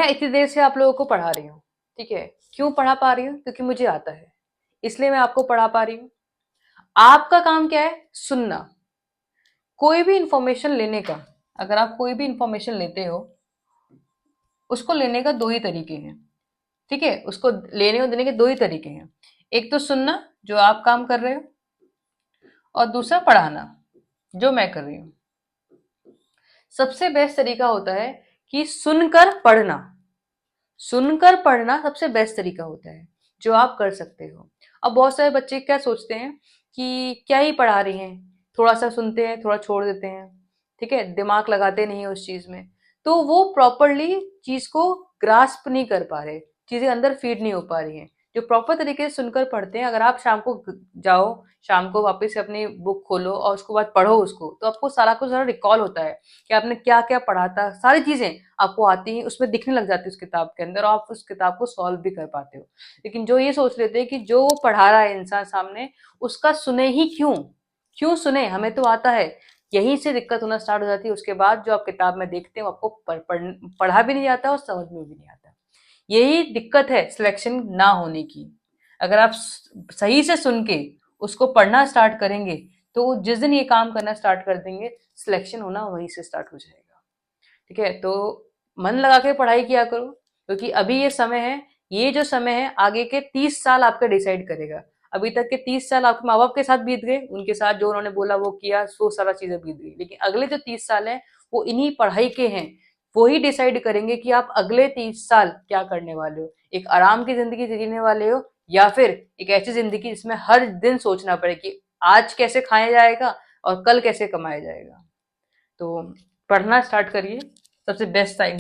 मैं इतनी देर से आप लोगों को पढ़ा रही हूँ, ठीक है? क्यों पढ़ा पा रही हूँ? क्योंकि मुझे आता है, इसलिए मैं आपको पढ़ा पा रही हूँ। आपका काम क्या है? सुनना। कोई भी इंफॉर्मेशन लेने का, अगर आप कोई भी इंफॉर्मेशन लेते हो, उसको लेने का दो ही तरीके हैं, ठीक है? उसको लेने और देने के दो ही तरीके हैं। एक तो सुनना, जो आप काम कर रहे हो, और दूसरा पढ़ाना, जो मैं कर रही हूँ। सबसे बेस्ट तरीका होता है कि सुनकर पढ़ना। सुनकर पढ़ना सबसे बेस्ट तरीका होता है, जो आप कर सकते हो। अब बहुत सारे बच्चे क्या सोचते हैं कि क्या ही पढ़ा रही हैं, थोड़ा सा सुनते हैं, थोड़ा छोड़ देते हैं, ठीक है? दिमाग लगाते नहीं है उस चीज में, तो वो प्रॉपरली चीज को ग्रास्प नहीं कर पा रहे, चीजें अंदर फीड नहीं हो पा रही हैं। जो प्रॉपर तरीके से सुनकर पढ़ते हैं, अगर आप शाम को जाओ, शाम को वापस से अपनी बुक खोलो और उसके बाद पढ़ो उसको, तो आपको सारा कुछ सारा रिकॉल होता है कि आपने क्या क्या पढ़ा था। सारी चीजें आपको आती हैं, उसमें दिखने लग जाती है उस किताब के अंदर, और आप उस किताब को सॉल्व भी कर पाते हो। लेकिन जो ये सोच लेते हैं कि जो वो पढ़ा रहा है इंसान सामने, उसका सुने ही क्यों? क्यों सुने, हमें तो आता है। यहीं से दिक्कत होना स्टार्ट हो जाती है। उसके बाद जो आप किताब में देखते हो, आपको पढ़ा भी नहीं जाता और समझ में भी नहीं आता। यही दिक्कत है सिलेक्शन ना होने की। अगर आप सही से सुन के उसको पढ़ना स्टार्ट करेंगे, तो जिस दिन ये काम करना स्टार्ट कर देंगे, सिलेक्शन होना वहीं से स्टार्ट हो जाएगा। ठीक है? तो मन लगा के पढ़ाई किया करो, क्योंकि अभी ये समय है, ये जो समय है आगे के 30 साल आपका डिसाइड करेगा। अभी तक के 30 साल आपके माँ बाप के साथ बीत गए, उनके साथ जो उन्होंने बोला वो किया, सो सारा चीजें बीत गई। लेकिन अगले जो 30 साल हैं, वो इन्हीं पढ़ाई के हैं। वो ही डिसाइड करेंगे कि आप अगले 30 साल क्या करने वाले हो। एक आराम की जिंदगी जीने वाले हो, या फिर एक ऐसी जिंदगी जिसमें हर दिन सोचना पड़े कि आज कैसे खाया जाएगा और कल कैसे कमाया जाएगा। तो पढ़ना स्टार्ट करिए, सबसे बेस्ट टाइम